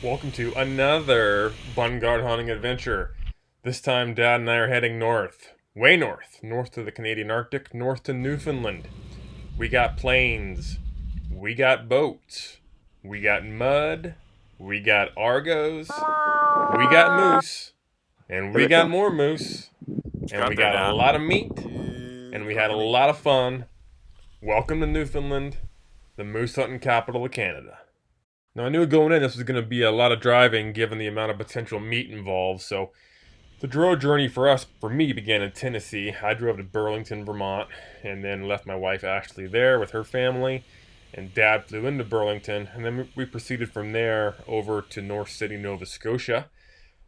Welcome to another Bungard hunting adventure. This time, Dad and I are heading north, way north, north to the Canadian Arctic, north to Newfoundland. We got planes, we got boats, we got mud, we got Argos, we got moose, and we got more moose, and we Thunder got a now. lot of meat, and we had a lot of fun. Welcome to Newfoundland, the moose hunting capital of Canada. Now, I knew going in this was going to be a lot of driving given the amount of potential meat involved, so the road journey for me, began in Tennessee. I drove to Burlington, Vermont, and then left my wife Ashley there with her family, and Dad flew into Burlington, and then we proceeded from there over to North Sydney, Nova Scotia.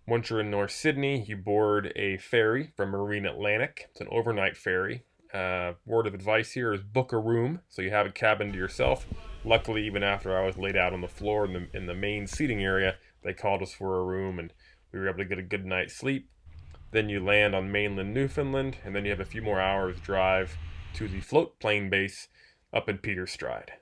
Once you're in North Sydney, you board a ferry from Marine Atlantic. It's an overnight ferry. Word of advice here is book a room so you have a cabin to yourself. Luckily, even after I was laid out on the floor in the main seating area, they called us for a room and we were able to get a good night's sleep. Then you land on mainland Newfoundland, and then you have a few more hours drive to the float plane base up in Peter's Stride.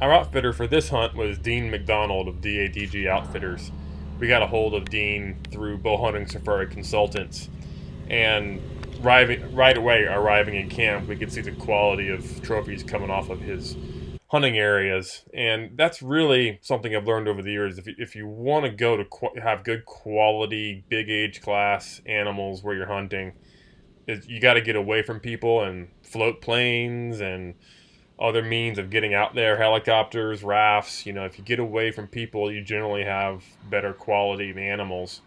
Our outfitter for this hunt was Dean Macdonald of DADG Outfitters. We got a hold of Dean through Bow Hunting Safari Consultants, and right away arriving in camp, we could see the quality of trophies coming off of his hunting areas, and that's really something I've learned over the years. If you want to go to have good quality, big age class animals where you're hunting, you got to get away from people and float planes and other means of getting out there, helicopters, rafts. If you get away from people, you generally have better quality animals.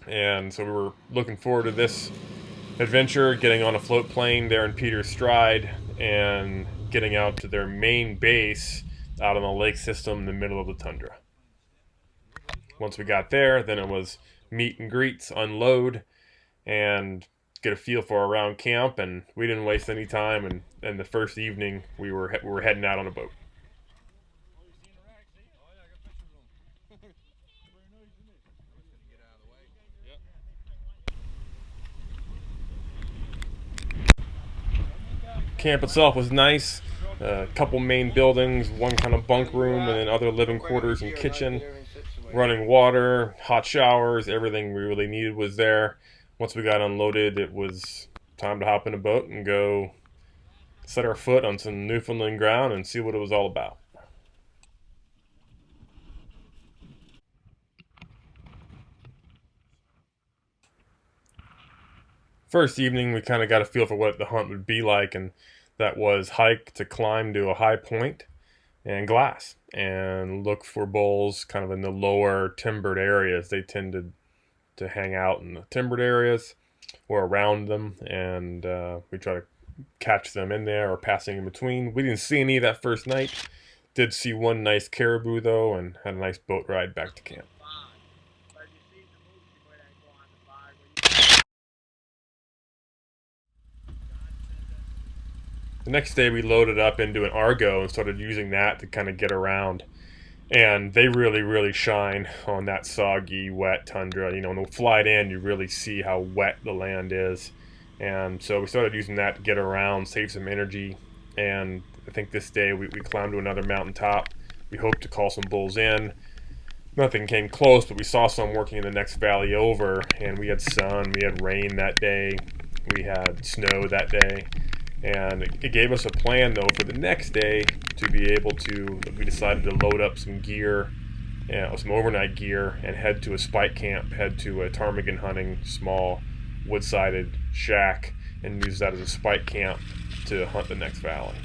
And so we were looking forward to this adventure, getting on a float plane there in Peter's Stride and getting out to their main base out on the lake system in the middle of the tundra. Once we got there, then it was meet and greets, unload, and get a feel for around camp. And we didn't waste any time. And the first evening, we were heading out on a boat. Camp itself was nice. A couple main buildings, one kind of bunk room, and then other living quarters and kitchen. Running water, hot showers, everything we really needed was there. Once we got unloaded, it was time to hop in a boat and go set our foot on some Newfoundland ground and see what it was all about. First evening, we kind of got a feel for what the hunt would be like, and that was hike to climb to a high point and glass and look for bulls kind of in the lower timbered areas. They tended to hang out in the timbered areas or around them, and we try to catch them in there or passing in between. We didn't see any that first night. Did see one nice caribou though, and had a nice boat ride back to camp. The next day we loaded up into an Argo and started using that to kind of get around. And they really, really shine on that soggy, wet tundra. When we fly it in, you really see how wet the land is. And so we started using that to get around, save some energy. And I think this day we climbed to another mountaintop. We hoped to call some bulls in. Nothing came close, but we saw some working in the next valley over. And we had sun, we had rain that day, we had snow that day. And it gave us a plan, though, for the next day to be able to. We decided to load up some gear, some overnight gear, and head to a spike camp, head to a ptarmigan hunting small wood-sided shack, and use that as a spike camp to hunt the next valley.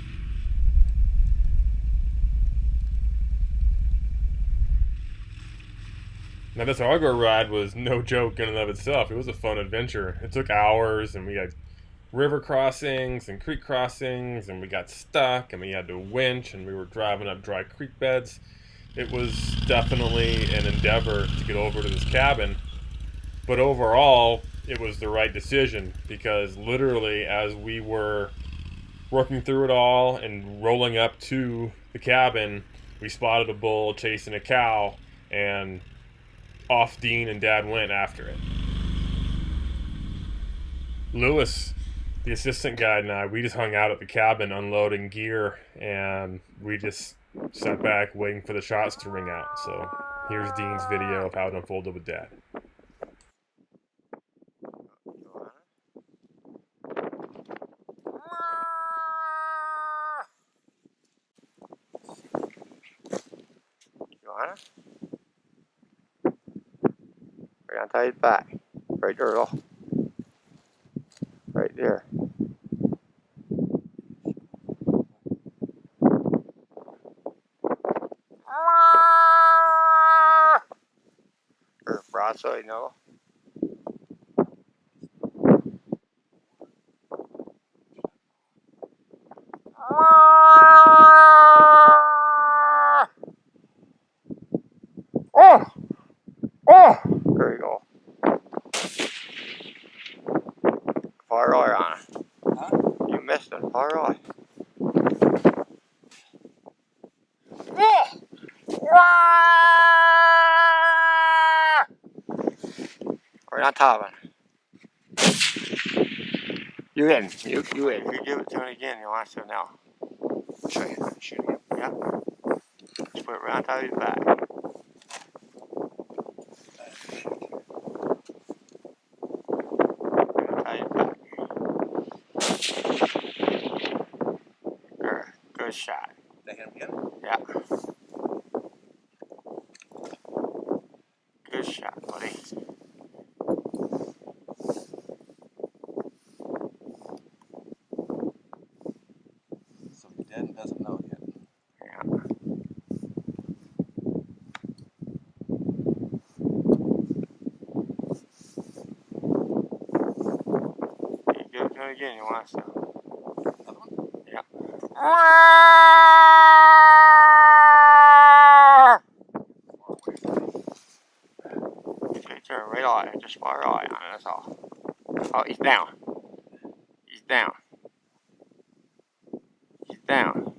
Now, this Argo ride was no joke in and of itself. It was a fun adventure. It took hours, and we had river crossings and creek crossings, and we got stuck and we had to winch, and we were driving up dry creek beds. It was definitely an endeavor to get over to this cabin, but overall it was the right decision, because literally as we were working through it all and rolling up to the cabin, we spotted a bull chasing a cow, and off Dean and Dad went after it. Lewis, the assistant guide, and I, we just hung out at the cabin unloading gear, and we just sat back waiting for the shots to ring out. So here's Dean's video of how it unfolded with Dad. Joanna? Right on top of his back. Right there, look. Right there. Or broadside, no. Oh! Oh! There you go. Far eye on it. Huh? You missed it. Far eye. Oh! Right on top of it. You in. You in. You give it to him again. You want to now. Show you. Shoot again. Yeah. Just put it right on top of his back. Good shot. That hit him again? Yeah. Good shot, buddy. So Dan doesn't know yet. Yeah. You give it to him again, you want to. Another one? Yeah. Turn right on it, just far eye on it, that's all. Oh, he's down. He's down. He's down.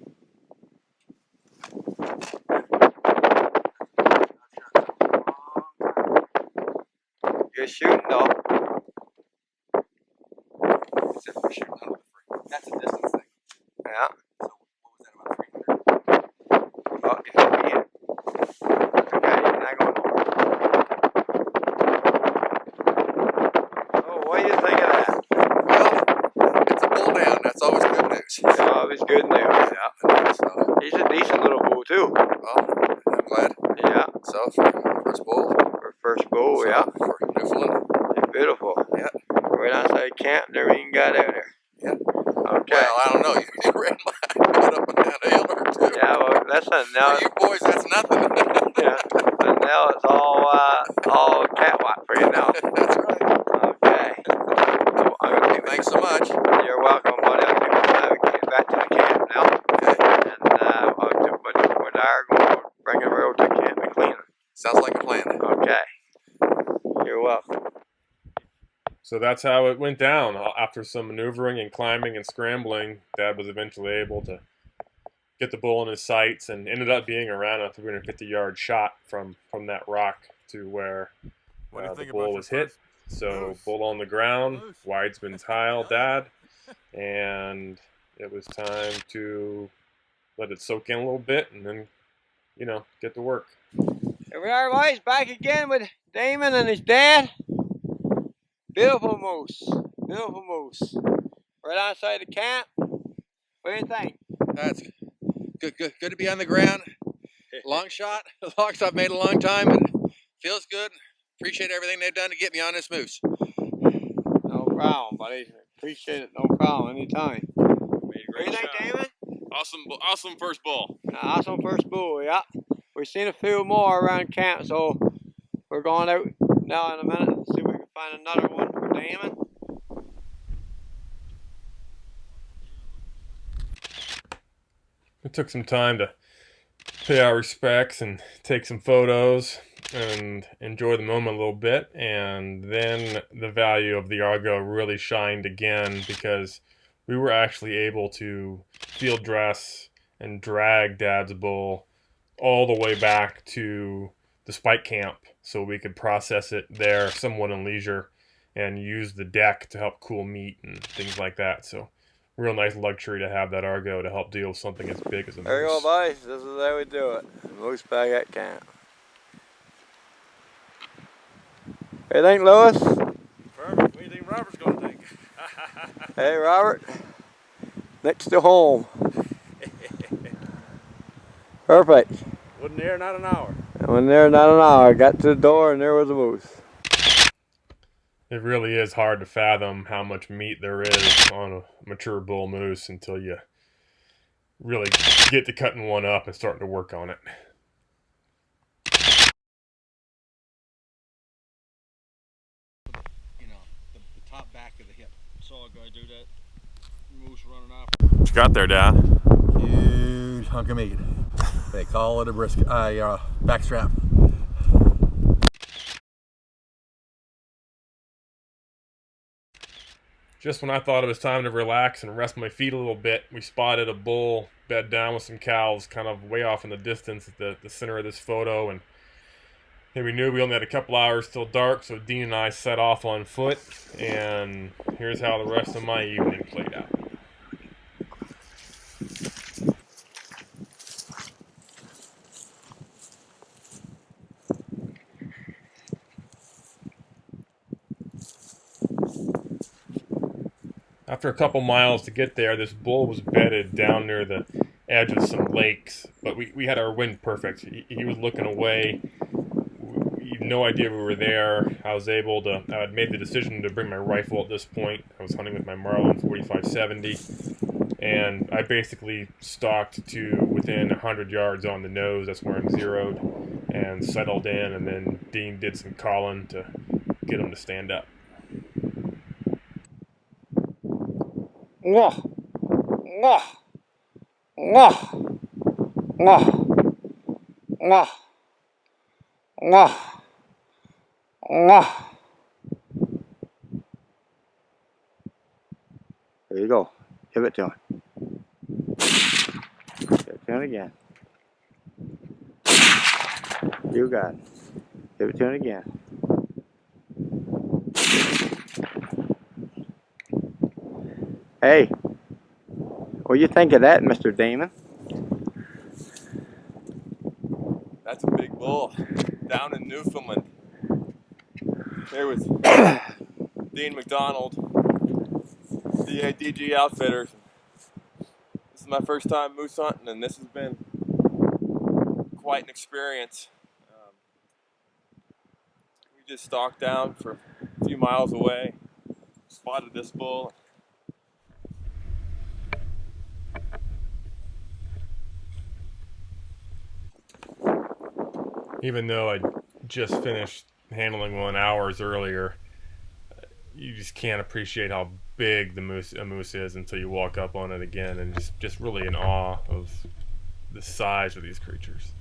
Good shooting though. Except for shooting out of the free. That's a distance thing. Yeah. So what was that, about 300? Oh, he's up again. Okay, he's not going nowhere. Oh, what do you think of that? Well, it's a bull down. That's always good news. It's always good news. Yeah. So he's a decent little bull too. Well, I'm glad. Yeah. So for first bull. For first bull, so, yeah. For Newfoundland. It's beautiful. Yeah. Right outside camp and everything got out there. Yeah. Okay. Well, I don't know. You ran mine up and down a hill or two. Yeah, well, that's not now. For you boys, that's nothing. Yeah. But now it's all catwalk for you now. That's right. Okay. So thanks so much. You're welcome, buddy. I'll get back to the camp now. Okay. And I'll do what I'm going to bring it over to camp and clean it. Sounds like a plan. Okay. You're welcome. So that's how it went down. After some maneuvering and climbing and scrambling, Dad was eventually able to get the bull in his sights and ended up being around a 350-yard shot from that rock to where the bull was hit. So bull on the ground, Widesman tile, Dad, and it was time to let it soak in a little bit and then, you know, get to work. Here we are, boys, back again with Damon and his dad. Beautiful moose. Beautiful moose. Right outside the camp. What do you think? That's good to be on the ground. Long shot. Long shot made a long time, and feels good. Appreciate everything they've done to get me on this moose. No problem, buddy. Appreciate it. No problem. Anytime. What do you think, Damon? Awesome first bull. Awesome first bull, yeah. We've seen a few more around camp, so we're going out now in a minute and see if we can find another one for Damon. We took some time to pay our respects and take some photos and enjoy the moment a little bit, and then the value of the Argo really shined again because we were actually able to field dress and drag Dad's bull all the way back to the spike camp so we could process it there somewhat in leisure and use the deck to help cool meat and things like that. So real nice luxury to have that Argo to help deal with something as big as a moose. There you go, boys. This is how we do it. Moose bag at camp. Hey, think, Lewis? Perfect. What do you think Robert's going to think? Hey, Robert. Next to home. Perfect. Wasn't there not an hour. When there, not an hour. Got to the door and there was a moose. It really is hard to fathom how much meat there is on a mature bull moose until you really get to cutting one up and starting to work on it. You know, the top back of the hip. Saw a guy do that. Moose running off. What you got there, Dad? Huge hunk of meat. They call it a brisket, backstrap. Just when I thought it was time to relax and rest my feet a little bit, we spotted a bull bed down with some cows kind of way off in the distance at the center of this photo, and we knew we only had a couple hours till dark, so Dean and I set off on foot, and here's how the rest of my evening played out. After a couple miles to get there, this bull was bedded down near the edge of some lakes, but we had our wind perfect. He was looking away. We had no idea we were there. I had made the decision to bring my rifle at this point. I was hunting with my Marlin 4570, and I basically stalked to within 100 yards on the nose. That's where I'm zeroed, and settled in, and then Dean did some calling to get him to stand up. Mwah. Mwah. Mwah. Mwah. Mwah. Mwah. Mwah. There you go. Give it to him. Give it to him again. You got it. Give it to him again. Hey, what do you think of that, Mr. Damon? That's a big bull down in Newfoundland. There was Dean Macdonald, DADG Outfitters. This is my first time moose hunting, and this has been quite an experience. We just stalked down for a few miles away, spotted this bull. Even though I just finished handling one hours earlier, you just can't appreciate how big a moose is until you walk up on it again, and just really in awe of the size of these creatures.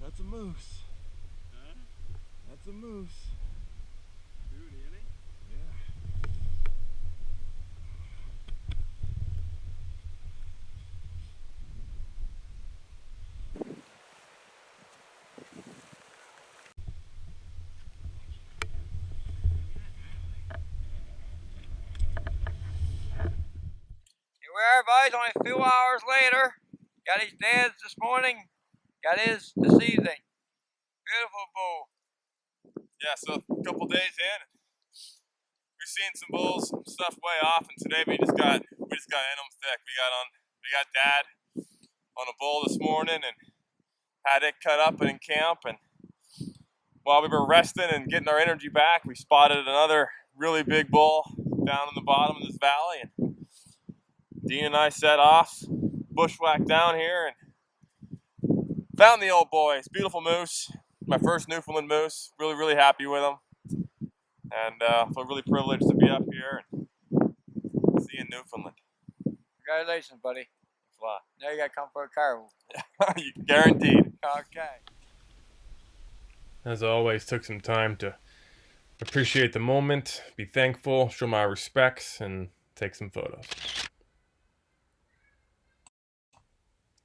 That's a moose. Huh? That's a moose. Here we are, boys, only a few hours later. Got his dad's this morning, got his this evening. Beautiful bull. Yeah, so a couple days in, we're seeing some bulls, some stuff way off, and today we just got in them thick. We got Dad on a bull this morning and had it cut up and in camp, and while we were resting and getting our energy back, we spotted another really big bull down in the bottom of this valley, and Dean and I set off, bushwhacked down here, and found the old boy. It's a beautiful moose. My first Newfoundland moose. Really, really happy with him. And feel really privileged to be up here and see in Newfoundland. Congratulations, buddy. Thanks a lot. Now you gotta come for a carve. Guaranteed. Okay. As always, took some time to appreciate the moment, be thankful, show my respects, and take some photos.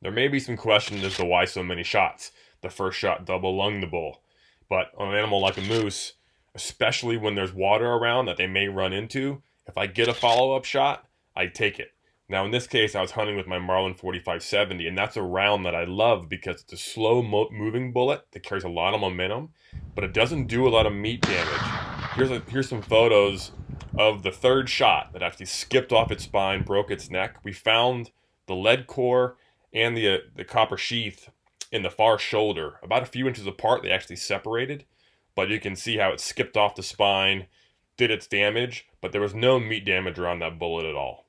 There may be some question as to why so many shots. The first shot double lunged the bull. But on an animal like a moose, especially when there's water around that they may run into, if I get a follow-up shot, I take it. Now in this case, I was hunting with my Marlin 4570, and that's a round that I love because it's a slow-moving bullet that carries a lot of momentum, but it doesn't do a lot of meat damage. Here's some photos of the third shot that actually skipped off its spine, broke its neck. We found the lead core and the copper sheath in the far shoulder, about a few inches apart. They actually separated, but you can see how it skipped off the spine, did its damage, but there was no meat damage around that bullet at all.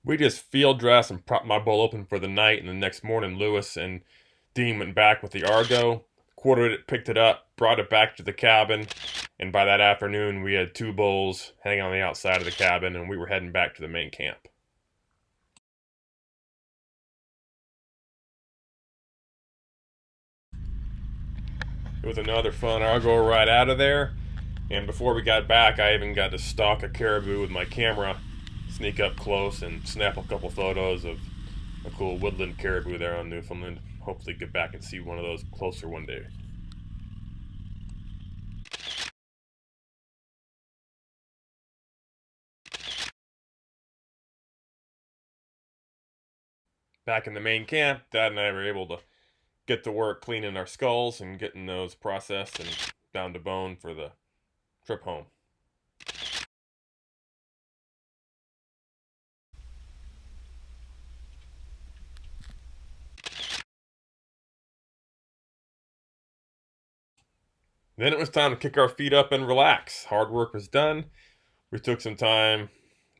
We just field dressed and propped my bull open for the night, and the next morning Lewis and Dean went back with the Argo, quartered it, picked it up, brought it back to the cabin, and by that afternoon we had 2 bulls hanging on the outside of the cabin, and we were heading back to the main camp. It was another fun Argo ride out of there, and before we got back I even got to stalk a caribou with my camera, sneak up close and snap a couple photos of a cool woodland caribou there on Newfoundland. Hopefully get back and see one of those closer one day. Back in the main camp, Dad and I were able to get to work cleaning our skulls and getting those processed and down to bone for the trip home. Then it was time to kick our feet up and relax. Hard work was done. We took some time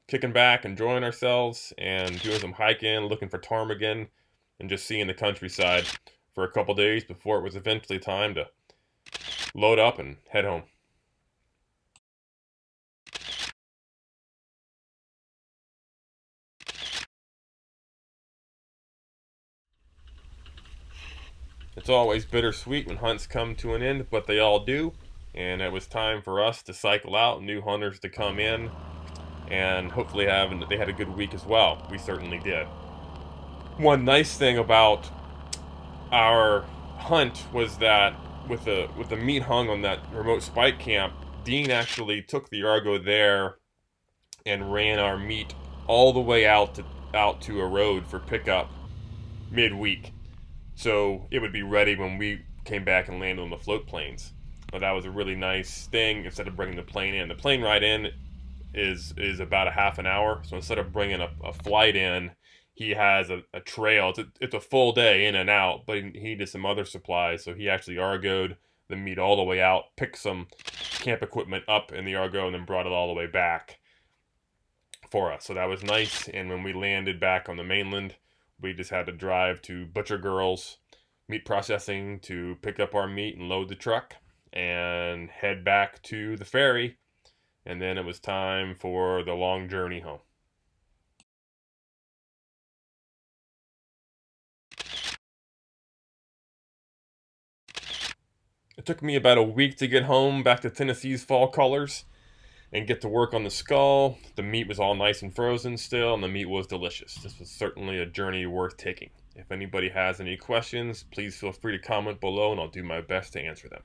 kicking back, enjoying ourselves, and doing some hiking, looking for ptarmigan, and just seeing the countryside for a couple days before it was eventually time to load up and head home. It's always bittersweet when hunts come to an end, but they all do, and it was time for us to cycle out, new hunters to come in, and hopefully they had a good week as well. We certainly did. One nice thing about our hunt was that with the meat hung on that remote spike camp, Dean actually took the Argo there and ran our meat all the way out to a road for pickup midweek, so it would be ready when we came back and landed on the float planes. But that was a really nice thing. Instead of bringing the plane in, the plane ride in is about a half an hour. So instead of bringing a flight in, he has a trail. It's a full day in and out, but he did some other supplies. So he actually Argoed the meat all the way out, picked some camp equipment up in the Argo, and then brought it all the way back for us. So that was nice. And when we landed back on the mainland, we just had to drive to Butcher Girl's meat processing to pick up our meat and load the truck and head back to the ferry. And then it was time for the long journey home. It took me about a week to get home back to Tennessee's fall colors and get to work on the skull. The meat was all nice and frozen still, and the meat was delicious. This was certainly a journey worth taking. If anybody has any questions, please feel free to comment below, and I'll do my best to answer them.